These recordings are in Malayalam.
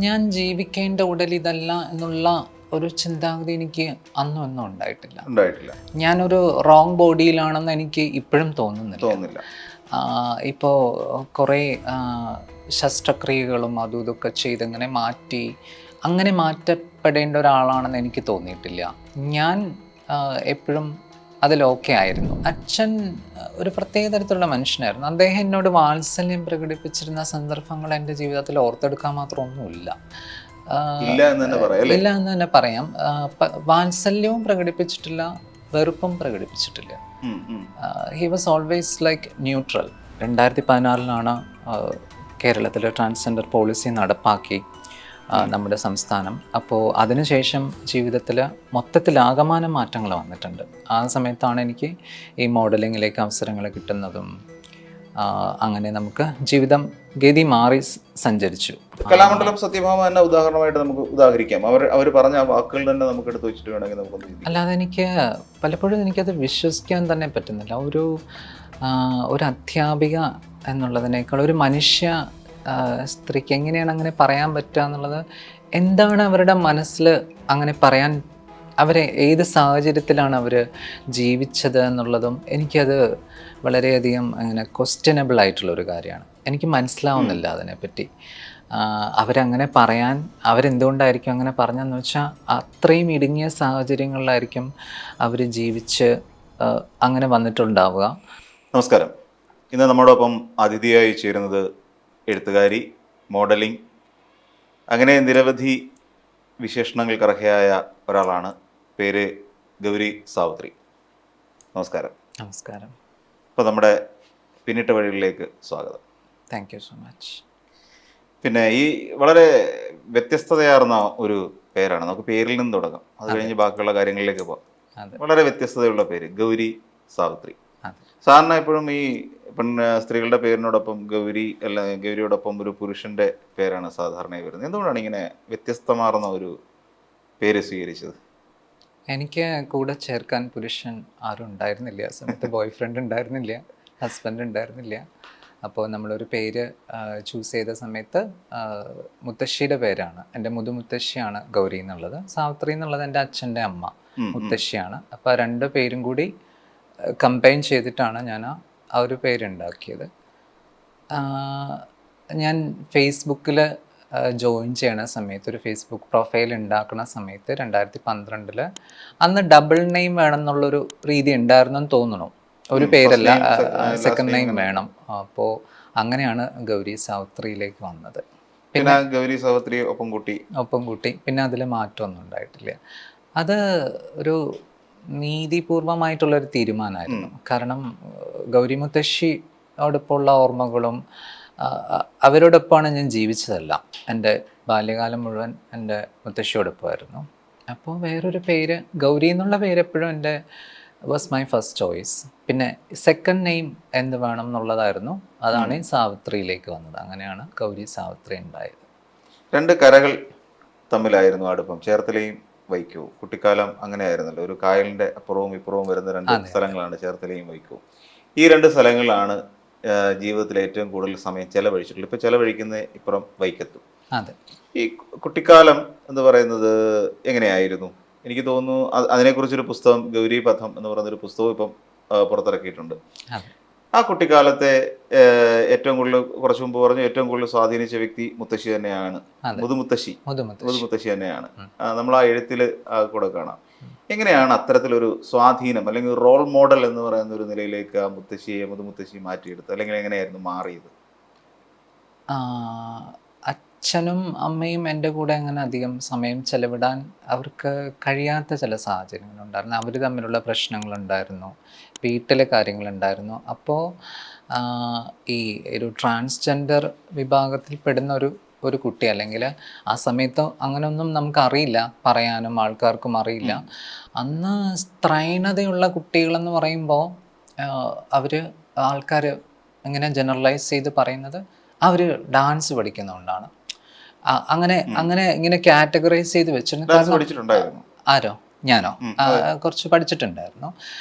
ഞാൻ ജീവിക്കേണ്ട ഉടൽ ഇതല്ല എന്നുള്ള ഒരു ചിന്താഗതി എനിക്ക് അന്നും ഒന്നും ഉണ്ടായിട്ടില്ല. ഞാനൊരു റോങ് ബോഡിയിലാണെന്ന് എനിക്ക് ഇപ്പോഴും തോന്നുന്നില്ല. ഇപ്പോൾ കുറേ ശസ്ത്രക്രിയകളും അതും ഇതൊക്കെ ചെയ്തിങ്ങനെ അങ്ങനെ മാറ്റപ്പെടേണ്ട ഒരാളാണെന്ന് എനിക്ക് തോന്നിയിട്ടില്ല. ഞാൻ എപ്പോഴും അതിലൊക്കെ ആയിരുന്നു. അച്ഛൻ ഒരു പ്രത്യേക തരത്തിലുള്ള മനുഷ്യനായിരുന്നു. അദ്ദേഹം എന്നോട് വാത്സല്യം പ്രകടിപ്പിച്ചിരുന്ന സന്ദർഭങ്ങൾ എൻ്റെ ജീവിതത്തിൽ ഓർത്തെടുക്കാൻ മാത്രം ഒന്നുമില്ല. ഇല്ല എന്ന് തന്നെ പറയാം. വാത്സല്യവും പ്രകടിപ്പിച്ചിട്ടില്ല, വെറുപ്പും പ്രകടിപ്പിച്ചിട്ടില്ല. He was always like neutral. 2016 കേരളത്തിൽ ട്രാൻസ്ജെൻഡർ പോളിസി നടപ്പാക്കി നമ്മുടെ സംസ്ഥാനം. അപ്പോൾ അതിനുശേഷം ജീവിതത്തിൽ മൊത്തത്തിൽ ആകമാന മാറ്റങ്ങൾ വന്നിട്ടുണ്ട്. ആ സമയത്താണ് എനിക്ക് ഈ മോഡലിങ്ങിലേക്ക് അവസരങ്ങൾ കിട്ടുന്നതും അങ്ങനെ നമുക്ക് ജീവിതം ഗതി മാറി സഞ്ചരിച്ചു. കലാമണ്ഡലം സത്യഭാമ തന്നെ ഉദാഹരണമായിട്ട് നമുക്ക് ഉദാഹരിക്കാം. അവർ പറഞ്ഞ വാക്കുകൾ തന്നെ നമുക്ക് എടുത്ത് വെച്ചിട്ട് വേണമെങ്കിൽ നമുക്ക്. അല്ലാതെ എനിക്ക് പലപ്പോഴും എനിക്കത് വിശ്വസിക്കാൻ തന്നെ പറ്റുന്നില്ല. ഒരു അധ്യാപിക എന്നുള്ളതിനേക്കാൾ ഒരു മനുഷ്യ സ്ത്രീക്ക് എങ്ങനെയാണ് അങ്ങനെ പറയാൻ പറ്റുക എന്നുള്ളത്, എന്താണ് അവരുടെ മനസ്സിൽ അങ്ങനെ പറയാൻ, അവരെ ഏത് സാഹചര്യത്തിലാണ് അവർ ജീവിച്ചത് എന്നുള്ളതും എനിക്കത് വളരെയധികം അങ്ങനെ ക്വസ്റ്റ്യനബിൾ ആയിട്ടുള്ളൊരു കാര്യമാണ്. എനിക്ക് മനസ്സിലാവുന്നില്ല അതിനെപ്പറ്റി. അവരെന്തുകൊണ്ടായിരിക്കും അങ്ങനെ പറഞ്ഞതെന്ന് വെച്ചാൽ അത്രയും ഇടുങ്ങിയ സാഹചര്യങ്ങളിലായിരിക്കും അവർ ജീവിച്ച് അങ്ങനെ വന്നിട്ടുണ്ടാവുക. നമസ്കാരം. ഇന്ന് നമ്മോടൊപ്പം അതിഥിയായി ചേരുന്നത് എഴുത്തുകാരി, മോഡലിംഗ്, അങ്ങനെ നിരവധി വിശേഷണങ്ങൾക്ക് അർഹയായ ഒരാളാണ്. പേര് ഗൗരി സാവിത്രി. നമസ്കാരം. നമസ്കാരം. അപ്പോൾ നമ്മുടെ പിന്നിട്ട വഴികളിലേക്ക് സ്വാഗതം. Thank you so much. പിന്നെ ഈ വളരെ വ്യത്യസ്തതയാർന്ന ഒരു പേരാണ്. നമുക്ക് പേരിൽ നിന്ന് തുടങ്ങാം, അത് കഴിഞ്ഞ് ബാക്കിയുള്ള കാര്യങ്ങളിലേക്ക് പോകാം. വളരെ വ്യത്യസ്തതയുള്ള പേര് ഗൗരി സാവിത്രി. സാധാരണ എപ്പോഴും ഈ സ്ത്രീകളുടെ പേരിനോടൊപ്പം ഗൗരിയോടൊപ്പം ഒരു പുരുഷന്റെ പേരാണ് സാധാരണയായി വരുന്നത്. എന്തുകൊണ്ടാണ് ഇങ്ങനെ വ്യത്യസ്തമാർന്ന ഒരു പേര് സ്വീകരിച്ചത്? എനിക്ക് കൂടെ ചേർക്കാൻ പുരുഷൻ ആരും ഉണ്ടായിരുന്നില്ല. ആ സമയത്ത് ബോയ് ഫ്രണ്ട് ഉണ്ടായിരുന്നില്ല, ഹസ്ബൻഡ് ഉണ്ടായിരുന്നില്ല. അപ്പോൾ നമ്മളൊരു പേര് ചൂസ് ചെയ്ത സമയത്ത് മുത്തശ്ശിയുടെ പേരാണ്, എൻ്റെ മുത്തശ്ശിയാണ് ഗൗരി എന്നുള്ളത്. സാവിത്രി എന്നുള്ളത് എൻ്റെ അച്ഛൻ്റെ അമ്മ മുത്തശ്ശിയാണ്. അപ്പോൾ രണ്ട് പേരും കൂടി കമ്പൈൻ ചെയ്തിട്ടാണ് ഞാൻ ആ ഒരു പേരുണ്ടാക്കിയത്. ഞാൻ ഫേസ്ബുക്കിൽ ജോയിൻ ചെയ്യണ സമയത്ത്, ഒരു ഫേസ്ബുക്ക് പ്രൊഫൈൽ ഉണ്ടാക്കുന്ന സമയത്ത് 2012 അന്ന് ഡബിൾ നെയിം വേണം എന്നുള്ളൊരു രീതി ഉണ്ടായിരുന്നെന്ന് തോന്നുന്നു. ഒരു പേരല്ല, സെക്കൻഡ് നെയിം വേണം. അപ്പോൾ അങ്ങനെയാണ് ഗൗരി സാവിത്രിയിലേക്ക് വന്നത്. പിന്നെ ഗൗരി സാവിത്രി ഒപ്പം കൂട്ടി. പിന്നെ അതിൽ മാറ്റമൊന്നും ഉണ്ടായിട്ടില്ല. അത് ഒരു നീതിപൂർവമായിട്ടുള്ളൊരു തീരുമാനമായിരുന്നു. കാരണം ഗൗരി മുത്തശ്ശിയോടൊപ്പമുള്ള ഓർമ്മകളും അവരോടൊപ്പമാണ് ഞാൻ ജീവിച്ചതല്ല. എൻ്റെ ബാല്യകാലം മുഴുവൻ എൻ്റെ മുത്തശ്ശിയോടൊപ്പമായിരുന്നു. അപ്പോൾ വേറൊരു പേര്, ഗൗരി എന്നുള്ള പേര് എപ്പോഴും എൻ്റെ വാസ് മൈ ഫസ്റ്റ് ചോയ്സ്. പിന്നെ സെക്കൻഡ് നെയിം എന്ത് വേണം എന്നുള്ളതായിരുന്നു. അതാണ് ഈ സാവിത്രിയിലേക്ക് വന്നത്. അങ്ങനെയാണ് ഗൗരി സാവിത്രി ഉണ്ടായത്. രണ്ട് കരകൾ തമ്മിലായിരുന്നു അടുപ്പം, ചേർത്തലയും വൈക്കവും. കുട്ടിക്കാലം അങ്ങനെ ആയിരുന്നല്ലോ, ഒരു കായലിൻ്റെ അപ്പുറവും ഇപ്പുറവും വരുന്ന രണ്ട് സ്ഥലങ്ങളാണ് ചേർത്തലയും വൈക്കവും. ഈ രണ്ട് സ്ഥലങ്ങളാണ് ജീവിതത്തിൽ ഏറ്റവും കൂടുതൽ സമയം ചെലവഴിച്ചിട്ടുള്ളത്. ഇപ്പോൾ ചെലവഴിക്കുന്ന ഇപ്പുറം വൈക്കത്തും. ഈ കുട്ടിക്കാലം എന്ന് പറയുന്നത് എങ്ങനെയായിരുന്നു? എനിക്ക് തോന്നുന്നു അതിനെക്കുറിച്ചൊരു പുസ്തകം, ഗൗരി പഥം എന്ന് പറയുന്നൊരു പുസ്തകം ഇപ്പം പുറത്തിറക്കിയിട്ടുണ്ട്. ആ കുട്ടിക്കാലത്തെ ഏറ്റവും കൂടുതൽ, കുറച്ചു മുമ്പ് പറഞ്ഞു, ഏറ്റവും കൂടുതൽ സ്വാധീനിച്ച വ്യക്തി മുത്തശ്ശി തന്നെയാണ്, മുതുമുത്തശ്ശി തന്നെയാണ്. നമ്മൾ ആ എഴുത്തിൽ കൂടെ കാണാം. എങ്ങനെയാണ് അത്തരത്തിലൊരു സ്വാധീനം അല്ലെങ്കിൽ റോൾ മോഡൽ എന്ന് പറയുന്ന ഒരു നിലയിലേക്ക് ആ മുതുമുത്തശ്ശി മാറ്റിയെടുത്തത്, അല്ലെങ്കിൽ എങ്ങനെയായിരുന്നു മാറിയത്? അച്ഛനും അമ്മയും എൻ്റെ കൂടെ അങ്ങനെ അധികം സമയം ചെലവിടാൻ അവർക്ക് കഴിയാത്ത ചില സാഹചര്യങ്ങളുണ്ടായിരുന്നു. അവർ തമ്മിലുള്ള പ്രശ്നങ്ങളുണ്ടായിരുന്നു, വീട്ടിലെ കാര്യങ്ങളുണ്ടായിരുന്നു. അപ്പോൾ ഈ ഒരു ട്രാൻസ്ജെൻഡർ വിഭാഗത്തിൽ പെടുന്ന ഒരു കുട്ടി, അല്ലെങ്കിൽ ആ സമയത്ത് അങ്ങനെയൊന്നും നമുക്കറിയില്ല, പറയാനും ആൾക്കാർക്കും അറിയില്ല. അന്ന് സ്ത്രൈണതയുള്ള കുട്ടികളെന്ന് പറയുമ്പോൾ ആൾക്കാർ ഇങ്ങനെ ജനറലൈസ് ചെയ്ത് പറയുന്നത് അവർ ഡാൻസ് പഠിക്കുന്നതുകൊണ്ടാണ്. അങ്ങനെ ഇങ്ങനെ കാറ്റഗറൈസ് ചെയ്ത് വെച്ചിട്ടുണ്ട്. ആരോ? ഞാനോ? കുറച്ച് പഠിച്ചിട്ടുണ്ടായിരുന്നു.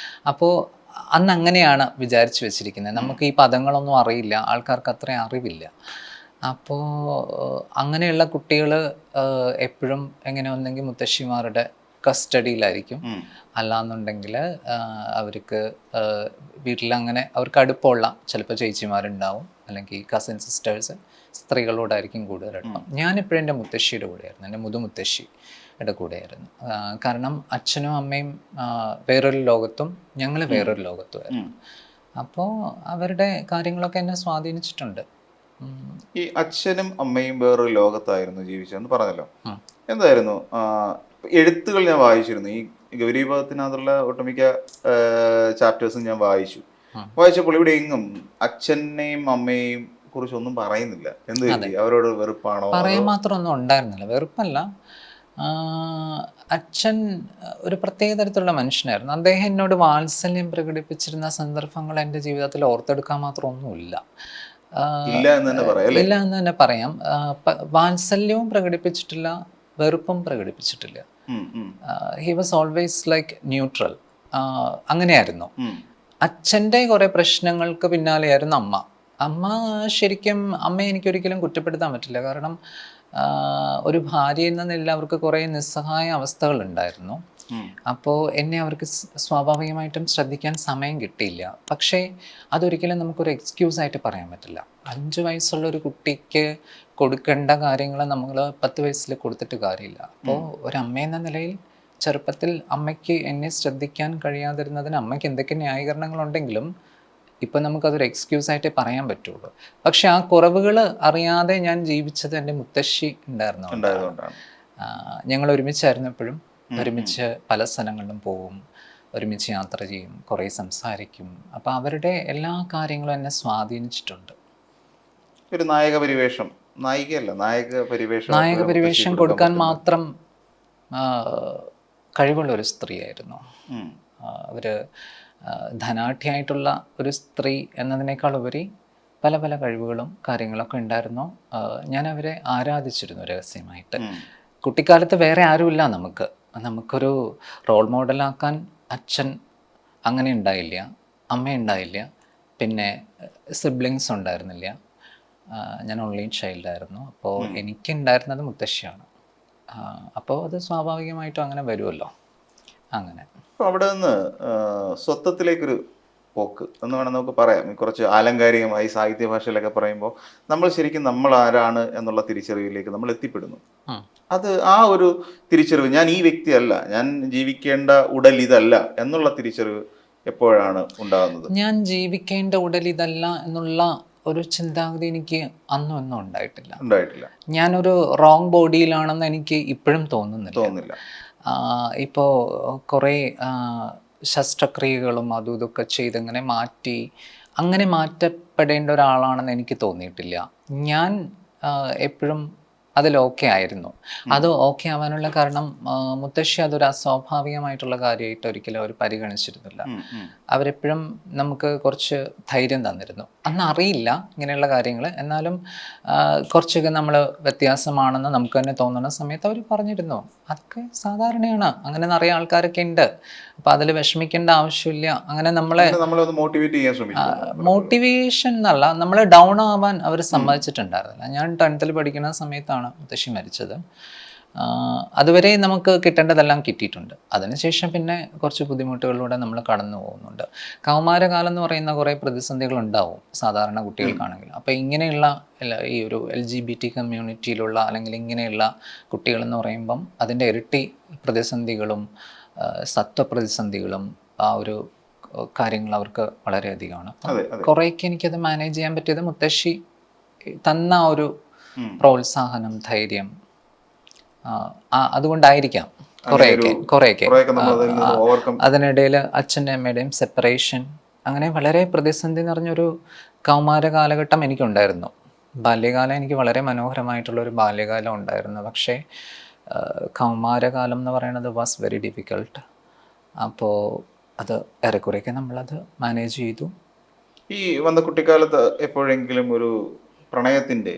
അപ്പോൾ അന്ന് അങ്ങനെയാണ് വിചാരിച്ചു വെച്ചിരിക്കുന്നത്. നമുക്ക് ഈ പദങ്ങളൊന്നും അറിയില്ല, ആൾക്കാർക്ക് അത്രയും അറിവില്ല. അപ്പോൾ അങ്ങനെയുള്ള കുട്ടികൾ എപ്പോഴും എങ്ങനെ ഒന്നെങ്കിൽ മുത്തശ്ശിമാരുടെ കസ്റ്റഡിയിലായിരിക്കും, ഉം. അല്ലാന്നുണ്ടെങ്കിൽ അവർക്ക് വീട്ടിലങ്ങനെ അവർക്ക് അടുപ്പമുള്ള ചിലപ്പോൾ ചേച്ചിമാരുണ്ടാവും, അല്ലെങ്കിൽ കസിൻ സിസ്റ്റേഴ്സ് സ്ത്രീകളോടായിരിക്കും കൂടുതൽ അടുപ്പം. ഞാനിപ്പോഴും എൻ്റെ മുത്തശ്ശിയുടെ കൂടെയായിരുന്നു, എൻ്റെ മുതുമുത്തശ്ശിയുടെ കൂടെയായിരുന്നു. കാരണം അച്ഛനും അമ്മയും വേറൊരു ലോകത്തും ഞങ്ങൾ വേറൊരു ലോകത്തുമായിരുന്നു. അപ്പോൾ അവരുടെ കാര്യങ്ങളൊക്കെ എന്നെ സ്വാധീനിച്ചിട്ടുണ്ട്. ഈ അച്ഛനും അമ്മയും വേറൊരു ലോകത്തായിരുന്നു ജീവിച്ചതെന്ന് പറഞ്ഞല്ലോ. ഉം. എന്തായിരുന്നു എഴുത്തുകൾ ഞാൻ വായിച്ചിരുന്നു. ഈ ഗൗരീപഥത്തിനകത്തുള്ള ഒട്ടുമിക്ക ചാപ്റ്റേഴ്സും ഞാൻ വായിച്ചപ്പോൾ ഇവിടെ എങ്ങും അച്ഛനെയും അമ്മയെയും കുറിച്ചൊന്നും പറയുന്നില്ല. എന്ത് പറ്റി? അവരോട് വെറുപ്പാണോ? പറയാൻ മാത്രമൊന്നും ഉണ്ടായിരുന്നില്ല, വെറുപ്പല്ല. അച്ഛൻ ഒരു പ്രത്യേക തരത്തിലുള്ള മനുഷ്യനായിരുന്നു. അദ്ദേഹം എന്നോട് വാത്സല്യം പ്രകടിപ്പിച്ചിരുന്ന സന്ദർഭങ്ങൾ എൻ്റെ ജീവിതത്തിൽ ഓർത്തെടുക്കാൻ മാത്രം ഒന്നുമില്ല. ഇല്ല എന്ന് തന്നെ പറയാം, അല്ലേ? ഇല്ല എന്ന് തന്നെ പറയാം. വാത്സല്യവും പ്രകടിപ്പിച്ചിട്ടില്ല, വെറുപ്പും പ്രകടിപ്പിച്ചിട്ടില്ല. He was always like neutral. അങ്ങനെയായിരുന്നു. അച്ഛൻ്റെ കുറേ പ്രശ്നങ്ങൾക്ക് പിന്നാലെയായിരുന്നു അമ്മ. ശരിക്കും അമ്മയെ എനിക്കൊരിക്കലും കുറ്റപ്പെടുത്താൻ പറ്റില്ല. കാരണം ഒരു ഭാര്യ എന്ന നിലയിൽ അവർക്ക് കുറേ നിസ്സഹായ അവസ്ഥകളുണ്ടായിരുന്നു. അപ്പോൾ എന്നെ അവർക്ക് സ്വാഭാവികമായിട്ടും ശ്രദ്ധിക്കാൻ സമയം കിട്ടിയില്ല. പക്ഷേ അതൊരിക്കലും നമുക്കൊരു എക്സ്ക്യൂസായിട്ട് പറയാൻ പറ്റില്ല. 5 വയസ്സുള്ള ഒരു കുട്ടിക്ക് കൊടുക്കേണ്ട കാര്യങ്ങൾ നമ്മൾ 10 വയസ്സിൽ കൊടുത്തിട്ട് കാര്യമില്ല. അപ്പോൾ ഒരമ്മയെന്ന നിലയിൽ ചെറുപ്പത്തിൽ അമ്മയ്ക്ക് എന്നെ ശ്രദ്ധിക്കാൻ കഴിയാതിരുന്നതിന് അമ്മയ്ക്ക് എന്തൊക്കെ ന്യായീകരണങ്ങളുണ്ടെങ്കിലും ഇപ്പം നമുക്കതൊരു എക്സ്ക്യൂസായിട്ടേ പറയാൻ പറ്റുള്ളൂ. പക്ഷെ ആ കുറവുകൾ അറിയാതെ ഞാൻ ജീവിച്ചത് എൻ്റെ മുത്തശ്ശി ഉണ്ടായിരുന്നുകൊണ്ടാണ്. ഞങ്ങൾ ഒരുമിച്ചായിരുന്നു എപ്പോഴും. ഒരുമിച്ച് പല സ്ഥലങ്ങളിലും പോവും, ഒരുമിച്ച് യാത്ര ചെയ്യും, കുറേ സംസാരിക്കും. അപ്പം അവരുടെ എല്ലാ കാര്യങ്ങളും എന്നെ സ്വാധീനിച്ചിട്ടുണ്ട്. ഒരു നായക പരിവേഷം കൊടുക്കാൻ മാത്രം കഴിവുള്ള ഒരു സ്ത്രീയായിരുന്നു. അവർ ധനാഢ്യമായിട്ടുള്ള ഒരു സ്ത്രീ എന്നതിനേക്കാൾ ഉപരി പല പല കഴിവുകളും കാര്യങ്ങളൊക്കെ ഉണ്ടായിരുന്നു. ഞാൻ അവരെ ആരാധിച്ചിരുന്നു രഹസ്യമായിട്ട്. കുട്ടിക്കാലത്ത് വേറെ ആരുമില്ല നമുക്കൊരു റോൾ മോഡലാക്കാൻ അച്ഛൻ അങ്ങനെ ഉണ്ടായില്ല, അമ്മ ഉണ്ടായില്ല, പിന്നെ സിബ്ലിങ്സ് ഉണ്ടായിരുന്നില്ല. ഞാൻ ഓൺലി ചൈൽഡായിരുന്നു. അപ്പോൾ എനിക്കുണ്ടായിരുന്നത് മുത്തശ്ശിയാണ്. അപ്പോൾ അത് സ്വാഭാവികമായിട്ടും അങ്ങനെ വരുമല്ലോ. അങ്ങനെ അപ്പോൾ അവിടെ നിന്ന് സ്വത്വത്തിലേക്കൊരു പോക്ക് എന്ന് വേണം നമുക്ക് പറയാം. കുറച്ച് ആലങ്കാരികമായി സാഹിത്യ ഭാഷയിലൊക്കെ പറയുമ്പോൾ നമ്മൾ ആരാണ് എന്നുള്ള തിരിച്ചറിവിലേക്ക് നമ്മൾ എത്തിപ്പെടുന്നു. അത് ആ ഒരു തിരിച്ചറിവ്, ഞാൻ ഈ വ്യക്തിയല്ല, ഞാൻ ജീവിക്കേണ്ട ഉടൽ ഇതല്ല എന്നുള്ള തിരിച്ചറിവ് എപ്പോഴാണ് ഉണ്ടാകുന്നത്? ഞാൻ ജീവിക്കേണ്ട ഉടൽ ഇതല്ല എന്നുള്ള ഒരു ചിന്താഗതി എനിക്ക് ഒന്നും ഉണ്ടായിട്ടില്ല. ഞാനൊരു റോങ് ബോഡിയിലാണെന്ന് എനിക്ക് ഇപ്പോഴും തോന്നുന്നില്ല. ഇപ്പോൾ കുറേ ശസ്ത്രക്രിയകളും അതും ഇതൊക്കെ ചെയ്തിങ്ങനെ അങ്ങനെ മാറ്റപ്പെടേണ്ട ഒരാളാണെന്ന് എനിക്ക് തോന്നിയിട്ടില്ല. ഞാൻ എപ്പോഴും അതിൽ ഓക്കെ ആയിരുന്നു. അത് ഓക്കെ ആവാനുള്ള കാരണം മുത്തശ്ശി അതൊരു അസ്വാഭാവികമായിട്ടുള്ള കാര്യമായിട്ട് ഒരിക്കലും അവർ പരിഗണിച്ചിരുന്നില്ല. അവരെപ്പോഴും നമുക്ക് കുറച്ച് ധൈര്യം തന്നിരുന്നു. അന്ന് അറിയില്ല ഇങ്ങനെയുള്ള കാര്യങ്ങൾ, എന്നാലും കുറച്ചൊക്കെ നമ്മൾ വ്യത്യാസമാണെന്ന് നമുക്ക് തന്നെ തോന്നുന്ന സമയത്ത് അവർ പറഞ്ഞിരുന്നു, അതൊക്കെ സാധാരണയാണ്, അങ്ങനെ നിറയെ ആൾക്കാരൊക്കെ ഉണ്ട്, അപ്പം അതിൽ വിഷമിക്കേണ്ട ആവശ്യമില്ല. അങ്ങനെ മോട്ടിവേഷൻ എന്നല്ല, നമ്മൾ ഡൗൺ ആവാൻ അവർ സമ്മതിച്ചിട്ടുണ്ടായിരുന്നില്ല. ഞാൻ 10th പഠിക്കുന്ന സമയത്താണ് മുത്തശ്ശി മരിച്ചത്. അതുവരെ നമുക്ക് കിട്ടേണ്ടതെല്ലാം കിട്ടിയിട്ടുണ്ട്. അതിനുശേഷം പിന്നെ കുറച്ച് ബുദ്ധിമുട്ടുകളിലൂടെ നമ്മൾ കടന്നു പോകുന്നുണ്ട്. കൗമാരകാലം എന്ന് പറയുന്ന കുറേ പ്രതിസന്ധികളുണ്ടാവും സാധാരണ കുട്ടികൾക്കാണെങ്കിൽ. അപ്പോൾ ഇങ്ങനെയുള്ള ഈ ഒരു LGBT കമ്മ്യൂണിറ്റിയിലുള്ള അല്ലെങ്കിൽ ഇങ്ങനെയുള്ള കുട്ടികളെന്ന് പറയുമ്പം അതിൻ്റെ ഇരട്ടി പ്രതിസന്ധികളും സത്വപ്രതിസന്ധികളും ആ ഒരു കാര്യങ്ങൾ അവർക്ക് വളരെയധികമാണ്. കുറേയൊക്കെ എനിക്കത് മാനേജ് ചെയ്യാൻ പറ്റിയത് മുത്തശ്ശി തന്ന ഒരു പ്രോത്സാഹനം, ധൈര്യം, അതുകൊണ്ടായിരിക്കാം കുറേയൊക്കെ. അതിനിടയിൽ അച്ഛൻ്റെ അമ്മയുടെയും സെപ്പറേഷൻ, അങ്ങനെ വളരെ പ്രതിസന്ധി നിറഞ്ഞൊരു കൗമാര കാലഘട്ടം എനിക്കുണ്ടായിരുന്നു. ബാല്യകാലം എനിക്ക് വളരെ മനോഹരമായിട്ടുള്ളൊരു ബാല്യകാലം ഉണ്ടായിരുന്നു. പക്ഷേ കൗമാരകാലം എന്ന് പറയുന്നത് വാസ് വെരി ഡിഫിക്കൾട്ട്. അപ്പോൾ അത് ഏറെക്കുറെയൊക്കെ നമ്മളത് മാനേജ് ചെയ്തു. ഈ വന്ന കുട്ടിക്കാലത്ത് എപ്പോഴെങ്കിലും ഒരു പ്രണയത്തിൻ്റെ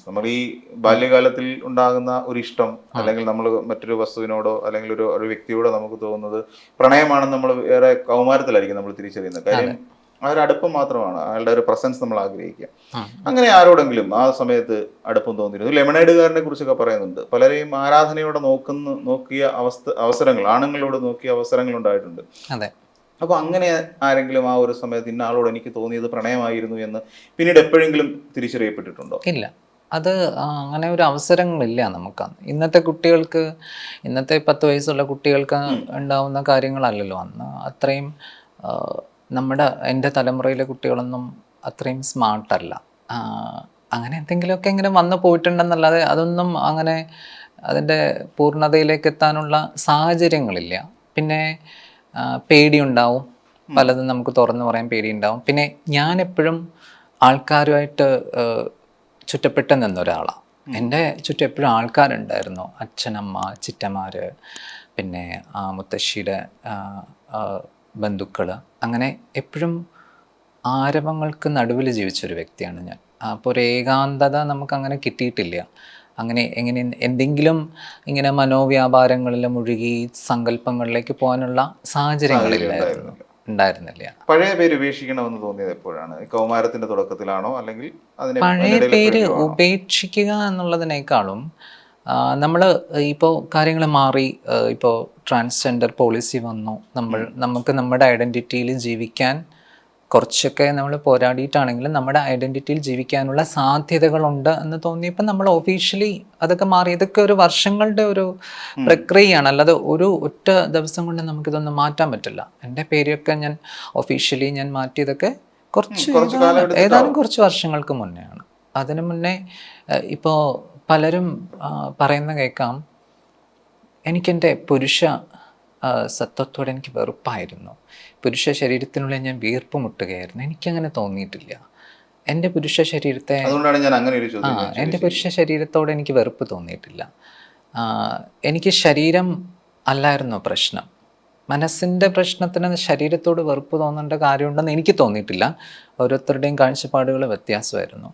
നമ്മൾ ഈ ബാല്യകാലത്തിൽ ഉണ്ടാകുന്ന ഒരു ഇഷ്ടം, അല്ലെങ്കിൽ നമ്മൾ മറ്റൊരു വസ്തുവിനോടോ അല്ലെങ്കിൽ ഒരു വ്യക്തിയോടോ നമുക്ക് തോന്നുന്നത് പ്രണയമാണെന്ന് നമ്മൾ വേറെ കൗമാരത്തിലായിരിക്കും നമ്മൾ തിരിച്ചറിയുന്നത്. കാര്യം ആ ഒരു അടുപ്പം മാത്രമാണ്, അയാളുടെ ഒരു പ്രസൻസ് നമ്മൾ ആഗ്രഹിക്കുക. ആ. അങ്ങനെ ആരോടെങ്കിലും ആ സമയത്ത് അടുപ്പം തോന്നിയിരുന്നു? ലെമണേഡുകാരനെ കുറിച്ചൊക്കെ പറയുന്നുണ്ട്, പലരെയും ആരാധനയോടെ നോക്കിയ അവസരങ്ങൾ, ആണുങ്ങളോട് നോക്കിയ അവസരങ്ങൾ ഉണ്ടായിട്ടുണ്ട്. അതെ. അപ്പോൾ അങ്ങനെ ആരെങ്കിലും ആ ഒരു സമയത്ത് ഇന്ന ആളോട് എനിക്ക് തോന്നിയത് പ്രണയമായിരുന്നു എന്ന് പിന്നീട് എപ്പോഴെങ്കിലും തിരിച്ചറിയപ്പെട്ടിട്ടുണ്ടോ? ഇല്ല. അത് അങ്ങനെ ഒരു അവസരങ്ങളില്ല നമുക്ക്. ഇന്നത്തെ കുട്ടികൾക്ക്, ഇന്നത്തെ 10 വയസ്സുള്ള കുട്ടികൾക്ക് ഉണ്ടാവുന്ന കാര്യങ്ങളല്ലല്ലോ അന്ന്. അത്രയും എൻ്റെ തലമുറയിലെ കുട്ടികളൊന്നും അത്രയും സ്മാർട്ടല്ല. അങ്ങനെ എന്തെങ്കിലുമൊക്കെ ഇങ്ങനെ വന്നു പോയിട്ടുണ്ടെന്നല്ലാതെ അതൊന്നും അങ്ങനെ അതിൻ്റെ പൂർണ്ണതയിലേക്ക് എത്താനുള്ള സാഹചര്യങ്ങളില്ല. പിന്നെ പേടിയുണ്ടാവും, പലതും നമുക്ക് തുറന്നു പറയാൻ പേടിയുണ്ടാവും. പിന്നെ ഞാൻ എപ്പോഴും ആൾക്കാരുമായിട്ട് ചുറ്റപ്പെട്ട് നിന്നൊരാളാണ്. എൻ്റെ ചുറ്റും എപ്പോഴും ആൾക്കാരുണ്ടായിരുന്നു. അച്ഛനമ്മ, ചിറ്റമാർ, പിന്നെ മുത്തശ്ശിയുടെ ബന്ധുക്കൾ, അങ്ങനെ എപ്പോഴും ആരവങ്ങൾക്ക് നടുവിൽ ജീവിച്ചൊരു വ്യക്തിയാണ് ഞാൻ. അപ്പോൾ ഒരു ഏകാന്തത നമുക്കങ്ങനെ കിട്ടിയിട്ടില്ല. അങ്ങനെ എന്തെങ്കിലും ഇങ്ങനെ മനോവ്യാപാരങ്ങളിൽ മുഴുകി സങ്കല്പങ്ങളിലേക്ക് പോകാനുള്ള ഉണ്ടായിരുന്നില്ല. പഴയ പേര് ഉപേക്ഷിക്കണമെന്ന് തോന്നിയത് എപ്പോഴാണ്? കൗമാരത്തിന്റെ തുടക്കത്തിലാണോ, അല്ലെങ്കിൽ പഴയ പേര് ഉപേക്ഷിക്കുക എന്നുള്ളതിനേക്കാളും നമ്മൾ ഇപ്പോൾ കാര്യങ്ങൾ മാറി, ഇപ്പോൾ ട്രാൻസ്ജെൻഡർ പോളിസി വന്നു, നമുക്ക് നമ്മുടെ ഐഡൻറ്റിറ്റിയിൽ ജീവിക്കാൻ കുറച്ചൊക്കെ നമ്മൾ പോരാടിയിട്ടാണെങ്കിലും നമ്മുടെ ഐഡൻറ്റിറ്റിയിൽ ജീവിക്കാനുള്ള സാധ്യതകളുണ്ട് എന്ന് തോന്നിയപ്പോൾ നമ്മൾ ഒഫീഷ്യലി അതൊക്കെ മാറി. ഇതൊക്കെ ഒരു വർഷങ്ങളുടെ ഒരു പ്രക്രിയയാണ്, അല്ലാതെ ഒറ്റ ദിവസം കൊണ്ട് നമുക്കിതൊന്നും മാറ്റാൻ പറ്റില്ല. എൻ്റെ പേരൊക്കെ ഞാൻ ഒഫീഷ്യലി മാറ്റിയതൊക്കെ ഏതാനും കുറച്ച് വർഷങ്ങൾക്ക് മുന്നെയാണ്. അതിനു മുന്നേ ഇപ്പോൾ പലരും പറയുന്ന കേൾക്കാം, എനിക്കെൻ്റെ പുരുഷ സത്വത്തോടെ എനിക്ക് വെറുപ്പായിരുന്നു, പുരുഷ ശരീരത്തിനുള്ളിൽ ഞാൻ വീർപ്പ് മുട്ടുകയായിരുന്നു. എനിക്കങ്ങനെ തോന്നിയിട്ടില്ല. എൻ്റെ പുരുഷ ശരീരത്തെ എൻ്റെ പുരുഷ ശരീരത്തോടെ എനിക്ക് വെറുപ്പ് തോന്നിയിട്ടില്ല. എനിക്ക് ശരീരം അല്ലായിരുന്നു പ്രശ്നം. മനസ്സിൻ്റെ പ്രശ്നത്തിന് ശരീരത്തോട് വെറുപ്പ് തോന്നേണ്ട കാര്യമുണ്ടെന്ന് എനിക്ക് തോന്നിയിട്ടില്ല. ഓരോരുത്തരുടെയും കാഴ്ചപ്പാടുകൾ വ്യത്യാസമായിരുന്നു.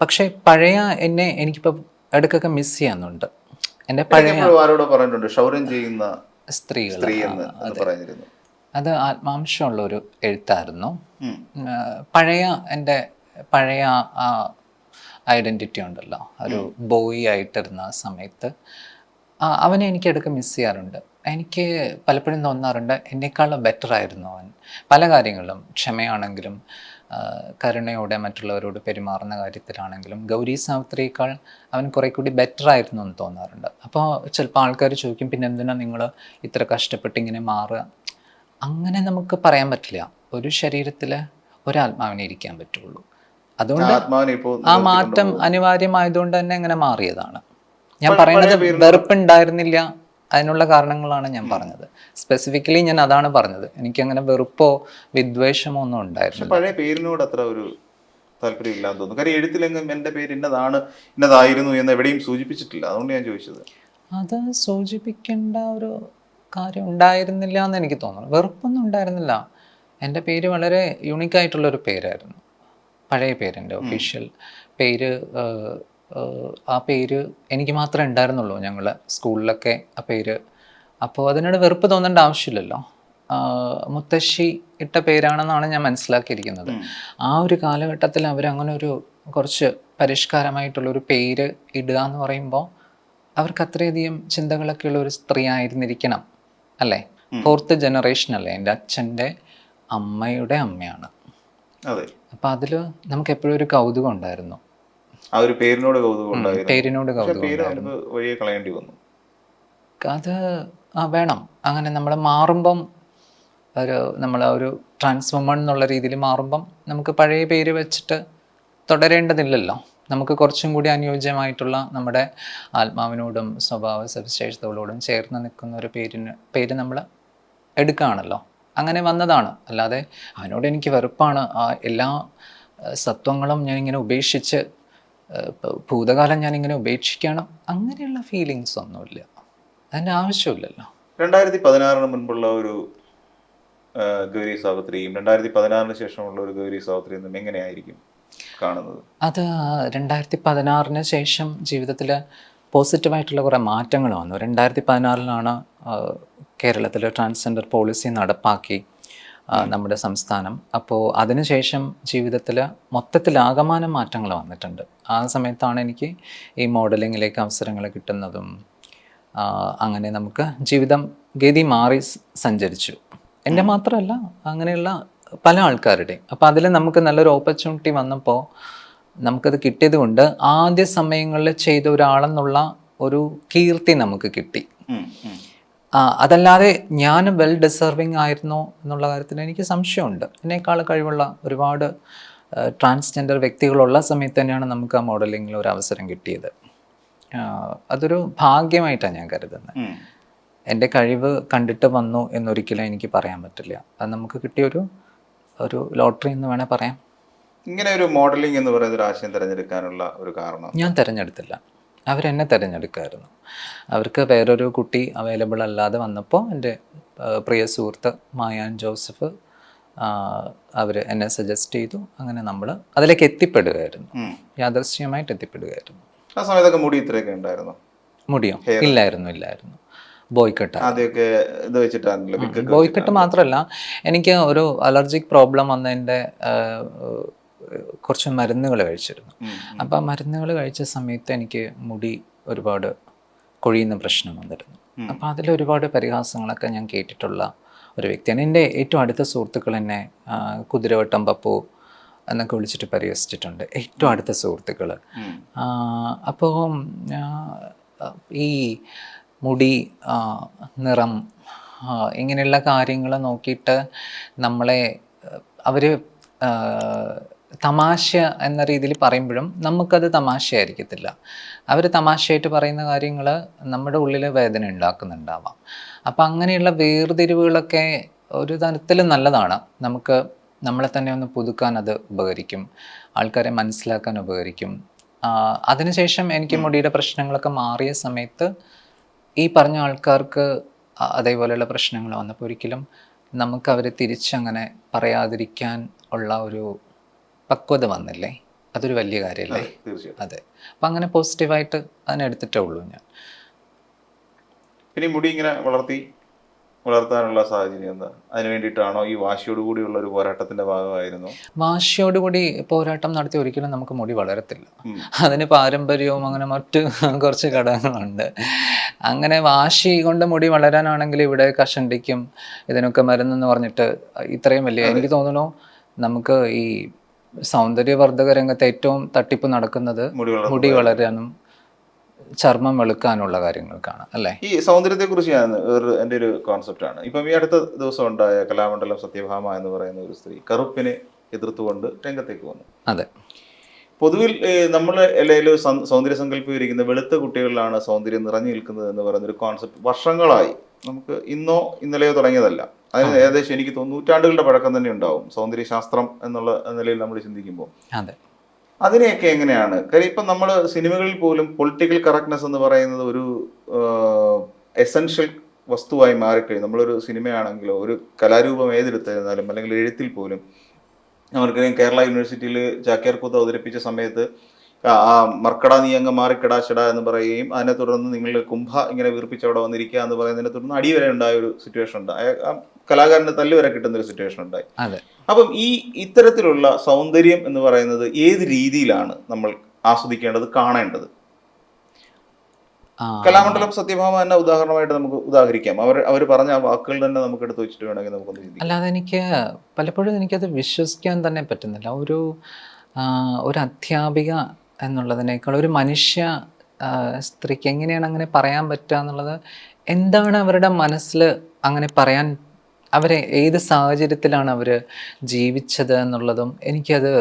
പക്ഷേ പഴയ എന്നെ എനിക്കിപ്പോൾ ഇടയ്ക്കൊക്കെ മിസ് ചെയ്യാനുണ്ട്. എൻ്റെ പഴയ സ്ത്രീകൾ, അത് ആത്മാംശമുള്ളൊരു എഴുത്തായിരുന്നു. എൻ്റെ പഴയ ഐഡൻറ്റിറ്റി ഉണ്ടല്ലോ, ഒരു ബോയ് ആയിട്ടിരുന്ന സമയത്ത് അവനെ എനിക്ക് ഇടയ്ക്ക് മിസ് ചെയ്യാറുണ്ട്. എനിക്ക് പലപ്പോഴും തോന്നാറുണ്ട് എന്നെക്കാളും ബെറ്റർ ആയിരുന്നു അവൻ പല കാര്യങ്ങളിലും. ക്ഷമയാണെങ്കിലും കരുണയോടെ മറ്റുള്ളവരോട് പെരുമാറുന്ന കാര്യത്തിലാണെങ്കിലും ഗൗരി സാവിത്രിയേക്കാൾ അവൻ കുറെ കൂടി ബെറ്റർ ആയിരുന്നു എന്ന് തോന്നാറുണ്ട്. അപ്പോൾ ചിലപ്പോൾ ആൾക്കാർ ചോദിക്കും, പിന്നെ എന്തിനാ നിങ്ങൾ ഇത്ര കഷ്ടപ്പെട്ട് ഇങ്ങനെ മാറുക? അങ്ങനെ നമുക്ക് പറയാൻ പറ്റില്ല. ഒരു ശരീരത്തിൽ ഒരാത്മാവിനെ ഇരിക്കാൻ പറ്റുള്ളൂ. അതുകൊണ്ട് ആ മാറ്റം അനിവാര്യമായതുകൊണ്ട് തന്നെ അങ്ങനെ മാറിയതാണ്. ഞാൻ പറയുന്നത് വെറുപ്പുണ്ടായിരുന്നില്ല, അതിനുള്ള കാരണങ്ങളാണ് ഞാൻ പറഞ്ഞത്. സ്പെസിഫിക്കലി ഞാൻ അതാണ് പറഞ്ഞത്. എനിക്കങ്ങനെ വെറുപ്പോ വിദ്വേഷമോ ഒന്നും ഉണ്ടായിരുന്നു. പഴയ പേരിനോട് അത്ര ഒരു താല്പര്യം ഇല്ലാന്ന് തോന്നുന്നു. കാര്യം എഴുത്തിലെങ്കിലും എൻ്റെ പേര് ഇന്നതായിരുന്നു എന്ന് എവിടെയും സൂചിപ്പിച്ചിട്ടില്ല. അതുകൊണ്ട് ഞാൻ ചോദിച്ചത്. അത് സൂചിപ്പിക്കേണ്ട ഒരു കാര്യം ഉണ്ടായിരുന്നില്ല എന്ന് എനിക്ക് തോന്നുന്നു. വെറുപ്പൊന്നും ഉണ്ടായിരുന്നില്ല. എൻ്റെ പേര് വളരെ യൂണിക്കായിട്ടുള്ളൊരു പേരായിരുന്നു. പഴയ പേരെൻ്റെ ഒഫീഷ്യൽ പേര്. ആ പേര് എനിക്ക് മാത്രമേ ഉണ്ടായിരുന്നുള്ളൂ. ഞങ്ങൾ സ്കൂളിലൊക്കെ ആ പേര്. അപ്പോൾ അതിനോട് വെറുപ്പ് തോന്നേണ്ട ആവശ്യമില്ലല്ലോ. മുത്തശ്ശി ഇട്ട പേരാണെന്നാണ് ഞാൻ മനസ്സിലാക്കിയിരിക്കുന്നത്. ആ ഒരു കാലഘട്ടത്തിൽ അവരങ്ങനെ ഒരു കുറച്ച് പരിഷ്കാരമായിട്ടുള്ളൊരു പേര് ഇടുക എന്ന് പറയുമ്പോൾ അവർക്ക് അത്രയധികം ചിന്തകളൊക്കെ ഉള്ള ഒരു സ്ത്രീ ആയിരുന്നിരിക്കണം അല്ലേ. 4th ജനറേഷൻ അല്ലേ, എൻ്റെ അച്ഛൻ്റെ അമ്മയുടെ അമ്മയാണ്. അപ്പം അതിൽ നമുക്ക് എപ്പോഴും ഒരു കൗതുകം ഉണ്ടായിരുന്നു. പേരിനോട് കൗതുകം അത് വേണം. അങ്ങനെ നമ്മൾ മാറുമ്പം ഒരു ട്രാൻസ് വുമൺ എന്നുള്ള രീതിയിൽ മാറുമ്പം നമുക്ക് പഴയ പേര് വെച്ചിട്ട് തുടരേണ്ടതില്ലല്ലോ. നമുക്ക് കുറച്ചും കൂടി അനുയോജ്യമായിട്ടുള്ള നമ്മുടെ ആത്മാവിനോടും സ്വഭാവ സവിശേഷതകളോടും ചേർന്ന് നിൽക്കുന്ന ഒരു പേര് നമ്മൾ എടുക്കുകയാണല്ലോ. അങ്ങനെ വന്നതാണ്. അല്ലാതെ അവനോട് എനിക്ക് വെറുപ്പാണ്, എല്ലാ സത്വങ്ങളും ഞാനിങ്ങനെ ഉപേക്ഷിച്ച് ഭൂതകാലം ഞാനിങ്ങനെ ഉപേക്ഷിക്കണം, അങ്ങനെയുള്ള ഫീലിങ്സ് ഒന്നുമില്ല. അതിൻ്റെ ആവശ്യമില്ലല്ലോ. 2016 മുൻപുള്ള ഒരു ഗൗരി സാവിത്രിയും 2016 ശേഷമുള്ള ഒരു ഗൗരി സാവിത്രിയും എങ്ങനെയായിരിക്കും കാണുന്നത്? അത് 2016 ശേഷം ജീവിതത്തിൽ പോസിറ്റീവായിട്ടുള്ള കുറേ മാറ്റങ്ങൾ വന്നു. 2016 കേരളത്തിൽ ട്രാൻസ്ജെൻഡർ പോളിസി നടപ്പാക്കി. നമ്മുടെ സംസ്ഥാനം. അപ്പോൾ അതിനുശേഷം ജീവിതത്തിൽ മൊത്തത്തിലാകമാനം മാറ്റങ്ങൾ വന്നിട്ടുണ്ട്. ആ സമയത്താണ് എനിക്ക് ഈ മോഡലിങ്ങിലേക്ക് അവസരങ്ങൾ കിട്ടുന്നതും അങ്ങനെ നമുക്ക് ജീവിതം ഗതി മാറി സഞ്ചരിച്ചു. എൻ്റെ മാത്രമല്ല, അങ്ങനെയുള്ള പല ആൾക്കാരുടെയും. അപ്പോൾ അതിൽ നമുക്ക് നല്ലൊരു ഓപ്പർച്യൂണിറ്റി വന്നപ്പോൾ നമുക്കത് കിട്ടിയത് കൊണ്ട് ആദ്യ സമയങ്ങളിൽ ചെയ്ത ഒരാളെന്നുള്ള ഒരു കീർത്തി നമുക്ക് കിട്ടി. അതല്ലാതെ ഞാൻ വെൽ ഡിസർവിങ് ആയിരുന്നോ എന്നുള്ള കാര്യത്തിൽ എനിക്ക് സംശയമുണ്ട്. എന്നേക്കാൾ കഴിവുള്ള ഒരുപാട് ട്രാൻസ്ജെൻഡർ വ്യക്തികളുള്ള സമയത്ത് തന്നെയാണ് നമുക്ക് ആ മോഡലിങ്ങിൽ ഒരു അവസരം കിട്ടിയത്. അതൊരു ഭാഗ്യമായിട്ടാണ് ഞാൻ കരുതുന്നത്. എൻ്റെ കഴിവ് കണ്ടിട്ട് വന്നു എന്നൊരിക്കലും എനിക്ക് പറയാൻ പറ്റില്ല. അത് നമുക്ക് കിട്ടിയൊരു ലോട്ടറി എന്ന് വേണേൽ പറയാം. ഇങ്ങനെ ഒരു മോഡലിംഗ് എന്ന് പറയുന്ന ഒരു ആശയം തിരഞ്ഞെടുക്കാനുള്ള ഒരു കാരണം? ഞാൻ തിരഞ്ഞെടുത്തില്ല, അവരെന്നെ തിരഞ്ഞെടുക്കായിരുന്നു. അവർക്ക് വേറൊരു കുട്ടി അവൈലബിൾ അല്ലാതെ വന്നപ്പോൾ എൻ്റെ പ്രിയ സുഹൃത്ത് മായാൻ ജോസഫ് അവർ എന്നെ സജസ്റ്റ് ചെയ്തു. അങ്ങനെ നമ്മൾ അതിലേക്ക് എത്തിപ്പെടുകയായിരുന്നു, യാദൃശ്ചികമായിട്ട് എത്തിപ്പെടുകയായിരുന്നു. ആ സമയത്തൊക്കെ മുടി ഇത്രയൊക്കെ ഉണ്ടായിരുന്നു? മുടിയോ? ഇല്ലായിരുന്നു. ബോയ്ക്കട്ട്. ആദ്യമൊക്കെ ഇത് വെച്ചിട്ടാണല്ലോ. ബോയ്ക്കട്ട് മാത്രമല്ല, എനിക്ക് ഒരു അലർജിക് പ്രോബ്ലം വന്നതിൻ്റെ കുറച്ച് മരുന്നുകൾ കഴിച്ചിരുന്നു. അപ്പം ആ മരുന്നുകൾ കഴിച്ച സമയത്ത് എനിക്ക് മുടി ഒരുപാട് കൊഴിയുന്ന പ്രശ്നം വന്നിരുന്നു. അപ്പം അതിലൊരുപാട് പരിഹാസങ്ങളൊക്കെ ഞാൻ കേട്ടിട്ടുള്ള ഒരു വ്യക്തിയാണ്. എൻ്റെ ഏറ്റവും അടുത്ത സുഹൃത്തുക്കൾ എന്നെ കുതിരവട്ടം പപ്പു എന്നൊക്കെ വിളിച്ചിട്ട് പരിഹസിച്ചിട്ടുണ്ട്, ഏറ്റവും അടുത്ത സുഹൃത്തുക്കൾ. അപ്പോൾ ഈ മുടി, നിറം, ഇങ്ങനെയുള്ള കാര്യങ്ങൾ നോക്കിയിട്ട് നമ്മളെ അവർ തമാശ എന്ന രീതിയിൽ പറയുമ്പോഴും നമുക്കത് തമാശയായിരിക്കത്തില്ല. അവർ തമാശയായിട്ട് പറയുന്ന കാര്യങ്ങൾ നമ്മുടെ ഉള്ളിൽ വേദന ഉണ്ടാക്കുന്നുണ്ടാവാം. അപ്പം അങ്ങനെയുള്ള വേർതിരിവുകളൊക്കെ ഒരു തരത്തിൽ നല്ലതാണ്. നമുക്ക് നമ്മളെ തന്നെ ഒന്ന് പുതുക്കാൻ അത് ഉപകരിക്കും, ആൾക്കാരെ മനസ്സിലാക്കാൻ ഉപകരിക്കും. അതിനുശേഷം എനിക്ക് മുടിയുടെ പ്രശ്നങ്ങളൊക്കെ മാറിയ സമയത്ത് ഈ പറഞ്ഞ ആൾക്കാർക്ക് അതേപോലെയുള്ള പ്രശ്നങ്ങൾ വന്നപ്പോൾ ഒരിക്കലും നമുക്ക് അവരെ തിരിച്ചങ്ങനെ പറയാതിരിക്കാൻ ഉള്ള ഒരു പക്വത വന്നില്ലേ, അതൊരു വലിയ കാര്യമല്ലേ? അതെ. അപ്പം അങ്ങനെ പോസിറ്റീവായിട്ട് അതിനെടുത്തിട്ടേ ഉള്ളൂ ഞാൻ. പിന്നെ മുടി ഇങ്ങനെ വളർത്താനുള്ള സാഹചര്യം എന്താ? അതിന് വേണ്ടിയിട്ടാണോ ഈ വാശിയോടുകൂടിയുള്ള ഒരു പോരാട്ടത്തിന്റെ ഭാഗമായിരുന്നു? വാശിയോടുകൂടി പോരാട്ടം നടത്തി ഒരിക്കലും നമുക്ക് മുടി വളരത്തില്ല. അതിന് പാരമ്പര്യവും അങ്ങനെ മറ്റ് കുറച്ച് ഘടകങ്ങളുണ്ട്. അങ്ങനെ വാശി കൊണ്ട് മുടി വളരാനാണെങ്കിൽ ഇവിടെ കഷണ്ടിക്കും ഇതിനൊക്കെ മരുന്നെന്ന് പറഞ്ഞിട്ട് ഇത്രയും വലിയ, എനിക്ക് തോന്നുന്നു നമുക്ക് ഈ സൗന്ദര്യവർദ്ധക രംഗത്ത് ഏറ്റവും തട്ടിപ്പ് നടക്കുന്നത് മുടി വളരാനും ചർമ്മം വെളുക്കാനുള്ള കാര്യങ്ങൾക്കാണ്, അല്ലേ? ഈ സൗന്ദര്യത്തെ കുറിച്ച് എൻ്റെ ഒരു കോൺസെപ്റ്റ് ആണ്. ഇപ്പം ഈ അടുത്ത ദിവസം ഉണ്ടായ കലാമണ്ഡലം സത്യഭാമ എന്ന് പറയുന്ന ഒരു സ്ത്രീ കറുപ്പിനെ എതിർത്തുകൊണ്ട് രംഗത്തേക്ക് വന്നു. അതെ. പൊതുവിൽ നമ്മൾ എല്ലാവരും സൗന്ദര്യ സങ്കല്പം ഇരിക്കുന്ന വെളുത്ത കുട്ടികളിലാണ് സൗന്ദര്യം നിറഞ്ഞു നിൽക്കുന്നത് എന്ന് പറയുന്നൊരു കോൺസെപ്റ്റ് വർഷങ്ങളായി, നമുക്ക് ഇന്നോ ഇന്നലെയോ തുടങ്ങിയതല്ല. അതിന് ഏകദേശം എനിക്ക് തോന്നുന്നു നൂറ്റാണ്ടുകളുടെ പഴക്കം തന്നെ ഉണ്ടാവും സൗന്ദര്യശാസ്ത്രം എന്നുള്ള നിലയിൽ നമ്മൾ ചിന്തിക്കുമ്പോൾ. അതെ. അതിനെയൊക്കെ എങ്ങനെയാണ്? കാര്യം ഇപ്പം നമ്മൾ സിനിമകളിൽ പോലും പൊളിറ്റിക്കൽ കറക്റ്റ്നെസ് എന്ന് പറയുന്നത് ഒരു എസെൻഷ്യൽ വസ്തുവായി മാറിക്കഴിഞ്ഞു. നമ്മളൊരു സിനിമയാണെങ്കിലോ ഒരു കലാരൂപം ഏതെടുത്തായിരുന്നാലും അല്ലെങ്കിൽ എഴുത്തിൽ പോലും അവർക്കറിയാം, കേരള യൂണിവേഴ്സിറ്റിയിൽ ചാക്യാർകൂത്ത് അവതരിപ്പിച്ച സമയത്ത് ആ മർക്കട നീ അങ്ങ് മാറിക്കടാച്ചട എന്ന് പറയുകയും അതിനെ തുടർന്ന് നിങ്ങൾ കുംഭ ഇങ്ങനെ വീർപ്പിച്ച് അവിടെ വന്നിരിക്കുക എന്ന് പറയുന്നതിനെ തുടർന്ന് അടി വരെ ഉണ്ടായ ഒരു സിറ്റുവേഷൻ ഉണ്ടായി. ആ കലാകാരന് തല്ല് വരെ കിട്ടുന്ന ഒരു സിറ്റുവേഷൻ ഉണ്ടായി. അപ്പം ഇത്തരത്തിലുള്ള സൗന്ദര്യം എന്ന് പറയുന്നത് ഏത് രീതിയിലാണ് നമ്മൾ ആസ്വദിക്കേണ്ടത്, കാണേണ്ടത്? കലാമണ്ഡലം സത്യഭാമ തന്നെ ഉദാഹരണമായിട്ട് നമുക്ക് ഉദാഹരിക്കാം. അവർ പറഞ്ഞ ആ വാക്കുകൾ തന്നെ നമുക്ക് എടുത്ത് വെച്ചിട്ട് വേണമെങ്കിൽ നമുക്കൊന്ന് ചിന്തിക്കാം. അല്ലാതെ എനിക്ക് പലപ്പോഴും എനിക്കത് വിശ്വസിക്കാൻ തന്നെ പറ്റുന്നില്ല. ഒരു അധ്യാപിക എന്നുള്ളതിനേക്കാൾ ഒരു മനുഷ്യ സ്ത്രീക്ക് എങ്ങനെയാണ് അങ്ങനെ പറയാൻ പറ്റുക എന്നുള്ളത്, എന്താണ് അവരുടെ മനസ്സിൽ അങ്ങനെ പറയാൻ, അവരെ ഏത് സാഹചര്യത്തിലാണ് അവർ ജീവിച്ചത് എന്നുള്ളതും എനിക്കത്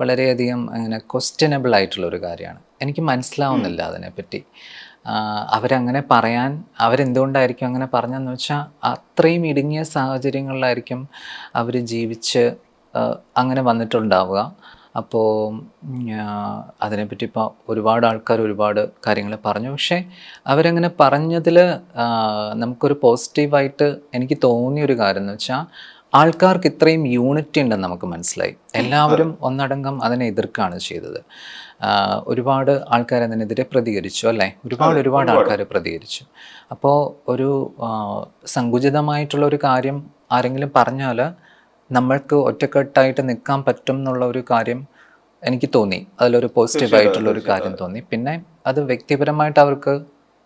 വളരെയധികം അങ്ങനെ ക്വസ്റ്റ്യനബിൾ ആയിട്ടുള്ളൊരു കാര്യമാണ്. എനിക്ക് മനസ്സിലാവുന്നില്ല അതിനെപ്പറ്റി. അവരങ്ങനെ പറയാൻ, അവരെന്തുകൊണ്ടായിരിക്കും അങ്ങനെ പറഞ്ഞതെന്ന് വെച്ചാൽ അത്രയും ഇടുങ്ങിയ സാഹചര്യങ്ങളിലായിരിക്കും അവർ ജീവിച്ച് അങ്ങനെ വന്നിട്ടുണ്ടാവുക. അപ്പോൾ അതിനെപ്പറ്റി ഇപ്പോൾ ഒരുപാട് ആൾക്കാർ ഒരുപാട് കാര്യങ്ങൾ പറഞ്ഞു. പക്ഷേ അവരങ്ങനെ പറഞ്ഞതിൽ നമുക്കൊരു പോസിറ്റീവായിട്ട് എനിക്ക് തോന്നിയൊരു കാര്യം എന്ന് വെച്ചാൽ ആൾക്കാർക്ക് ഇത്രയും യൂണിറ്റി ഉണ്ടെന്ന് നമുക്ക് മനസ്സിലായി. എല്ലാവരും ഒന്നടങ്കം അതിനെ എതിർക്കുകയാണ് ചെയ്തത്. ഒരുപാട് ആൾക്കാർ അതിനെതിരെ പ്രതികരിച്ചു, അല്ലേ? ഒരുപാട് ആൾക്കാർ പ്രതികരിച്ചു. അപ്പോൾ ഒരു സങ്കുചിതമായിട്ടുള്ളൊരു കാര്യം ആരെങ്കിലും പറഞ്ഞാൽ നമ്മൾക്ക് ഒറ്റക്കെട്ടായിട്ട് നിൽക്കാൻ പറ്റും എന്നുള്ള ഒരു കാര്യം എനിക്ക് തോന്നി. അതിലൊരു പോസിറ്റീവായിട്ടുള്ള ഒരു കാര്യം തോന്നി. പിന്നെ അത് വ്യക്തിപരമായിട്ട് അവർക്ക്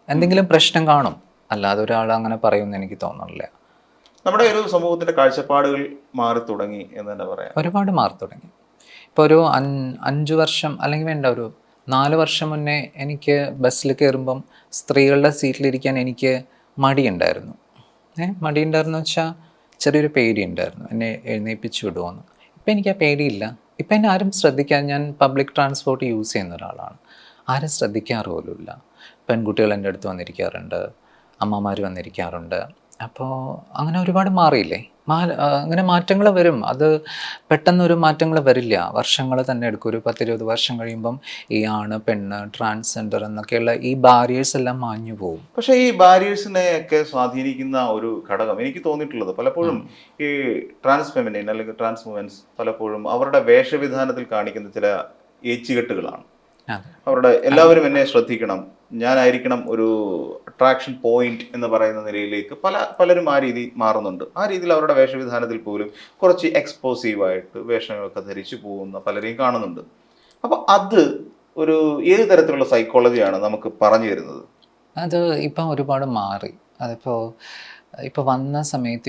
എന്തെങ്കിലും പ്രശ്നം കാണും, അല്ലാതെ ഒരാൾ അങ്ങനെ പറയുമെന്ന് എനിക്ക് തോന്നുന്നില്ല. നമ്മുടെ ഒരു സമൂഹത്തിന്റെ കാഴ്ചപ്പാടുകൾ മാറി തുടങ്ങി എന്ന് തന്നെ പറയാം. ഒരുപാട് മാറി തുടങ്ങി. ഇപ്പോൾ ഒരു 5 വർഷം അല്ലെങ്കിൽ വേണ്ട ഒരു 4 വർഷം മുന്നേ എനിക്ക് ബസ്സിൽ കയറുമ്പം സ്ത്രീകളുടെ സീറ്റിലിരിക്കാൻ എനിക്ക് മടിയുണ്ടായിരുന്നു. മടിയുണ്ടായിരുന്നു വെച്ചാൽ ചെറിയൊരു പേടിയുണ്ടായിരുന്നു, എന്നെ എഴുന്നേൽപ്പിച്ചു വിടുമോയെന്ന്. ഇപ്പം എനിക്ക് ആ പേടിയില്ല. ഇപ്പം എന്നെ ആരും ശ്രദ്ധിക്കാൻ, ഞാൻ പബ്ലിക് ട്രാൻസ്പോർട്ട് യൂസ് ചെയ്യുന്ന ഒരാളാണ്, ആരും ശ്രദ്ധിക്കാറ് പോലുമില്ല. പെൺകുട്ടികൾ എൻ്റെ അടുത്ത് വന്നിരിക്കാറുണ്ട്, അമ്മമാർ വന്നിരിക്കാറുണ്ട്. അപ്പോൾ അങ്ങനെ ഒരുപാട് മാറിയില്ലേ. അങ്ങനെ മാറ്റങ്ങൾ വരും. അത് പെട്ടെന്നൊരു മാറ്റങ്ങൾ വരില്ല, വർഷങ്ങൾ തന്നെ എടുക്കും. ഒരു 10-20 വർഷം കഴിയുമ്പം ഈ ആണ് പെണ്ണ് ട്രാൻസ്ജെൻഡർ എന്നൊക്കെയുള്ള ഈ ബാരിയേഴ്സ് എല്ലാം മാഞ്ഞു പോകും. പക്ഷേ ഈ ബാരിയേഴ്സിനെ ഒക്കെ സ്വാധീനിക്കുന്ന ഒരു ഘടകം എനിക്ക് തോന്നിയിട്ടുള്ളത് പലപ്പോഴും ഈ ട്രാൻസ് ഫെമിനിൻ അല്ലെങ്കിൽ ട്രാൻസ് വുമൻസ് പലപ്പോഴും അവരുടെ വേഷവിധാനത്തിൽ കാണിക്കുന്ന ചില ഏച്ചുകെട്ടുകളാണ്. അവരുടെ എല്ലാവരും എന്നെ ശ്രദ്ധിക്കണം, ഞാനായിരിക്കണം ഒരു അട്രാക്ഷൻ പോയിന്റ് എന്ന് പറയുന്ന നിലയിലേക്ക് പലരും ആ രീതി മാറുന്നുണ്ട്. ആ രീതിയിൽ അവരുടെ വേഷവിധാനത്തിൽ പോലും കുറച്ച് എക്സ്പോസീവായിട്ട് വേഷങ്ങളൊക്കെ ധരിച്ചു പോകുന്ന പലരെയും കാണുന്നുണ്ട്. അപ്പോൾ അത് ഒരു ഏത് തരത്തിലുള്ള സൈക്കോളജിയാണ് നമുക്ക് പറഞ്ഞു തരുന്നത്? അത് ഇപ്പം ഒരുപാട് മാറി. ഇപ്പോൾ വന്ന സമയത്ത്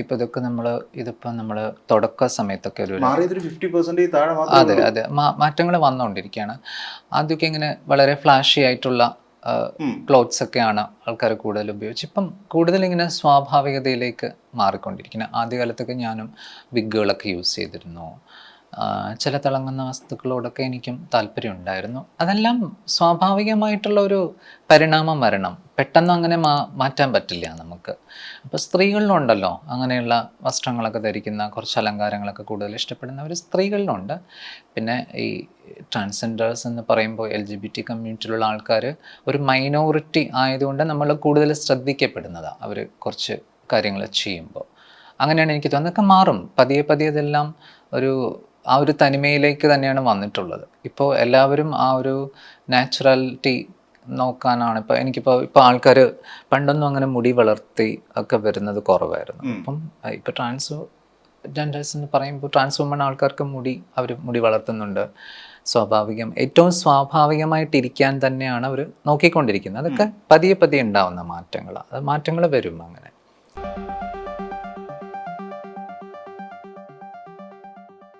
ഇതിപ്പോൾ നമ്മൾ തുടക്ക സമയത്തൊക്കെ ഒരു മാറിയതൊരു 50% താഴെ അതെ അതെ മാറ്റങ്ങൾ വന്നുകൊണ്ടിരിക്കുകയാണ്. ആദ്യമൊക്കെ ഇങ്ങനെ വളരെ ഫ്ലാഷി ആയിട്ടുള്ള ക്ലോത്ത്സ് ഒക്കെയാണ് ആൾക്കാർ കൂടുതൽ ഉപയോഗിച്ച്. ഇപ്പം കൂടുതൽ ഇങ്ങനെ സ്വാഭാവികതയിലേക്ക് മാറിക്കൊണ്ടിരിക്കുന്നത്. ആദ്യകാലത്തൊക്കെ ഞാനും വിഗുകളൊക്കെ യൂസ് ചെയ്തിരുന്നു. ചില തിളങ്ങുന്ന വസ്തുക്കളോടൊക്കെ എനിക്കും താല്പര്യം ഉണ്ടായിരുന്നു. അതെല്ലാം സ്വാഭാവികമായിട്ടുള്ള ഒരു പരിണാമം വരണം. പെട്ടെന്ന് അങ്ങനെ മാറ്റാൻ പറ്റില്ല നമുക്ക്. അപ്പോൾ സ്ത്രീകളിലുണ്ടല്ലോ അങ്ങനെയുള്ള വസ്ത്രങ്ങളൊക്കെ ധരിക്കുന്ന, കുറച്ച് അലങ്കാരങ്ങളൊക്കെ കൂടുതൽ ഇഷ്ടപ്പെടുന്ന ഒരു സ്ത്രീകളിലുണ്ട്. പിന്നെ ഈ ട്രാൻസ്ജെൻഡേഴ്സ് എന്ന് പറയുമ്പോൾ LGBT കമ്മ്യൂണിറ്റിയിലുള്ള ആൾക്കാർ ഒരു മൈനോറിറ്റി ആയതുകൊണ്ട് നമ്മൾ കൂടുതൽ ശ്രദ്ധിക്കപ്പെടുന്നതാണ് അവർ കുറച്ച് കാര്യങ്ങൾ ചെയ്യുമ്പോൾ. അങ്ങനെയാണ് എനിക്ക് തോന്നുന്നത്. അതൊക്കെ മാറും പതിയെ പതിയെ. ഇതെല്ലാം ആ ഒരു തനിമയിലേക്ക് തന്നെയാണ് വന്നിട്ടുള്ളത്. ഇപ്പോൾ എല്ലാവരും ആ ഒരു നാച്ചുറാലിറ്റി നോക്കാനാണ്. ഇപ്പോൾ ആൾക്കാർ പണ്ടൊന്നും അങ്ങനെ മുടി വളർത്തി ഒക്കെ വരുന്നത് കുറവായിരുന്നു. ഇപ്പം ട്രാൻസ്ജെൻഡേഴ്സ് എന്ന് പറയുമ്പോൾ ട്രാൻസ് വുമൺ ആൾക്കാർക്ക് അവർ മുടി വളർത്തുന്നുണ്ട്. ഏറ്റവും സ്വാഭാവികമായിട്ടിരിക്കാൻ തന്നെയാണ് അവർ നോക്കിക്കൊണ്ടിരിക്കുന്നത്. അതൊക്കെ പതിയെ പതിയെ ഉണ്ടാവുന്ന മാറ്റങ്ങൾ. അത് മാറ്റങ്ങൾ വരും അങ്ങനെ.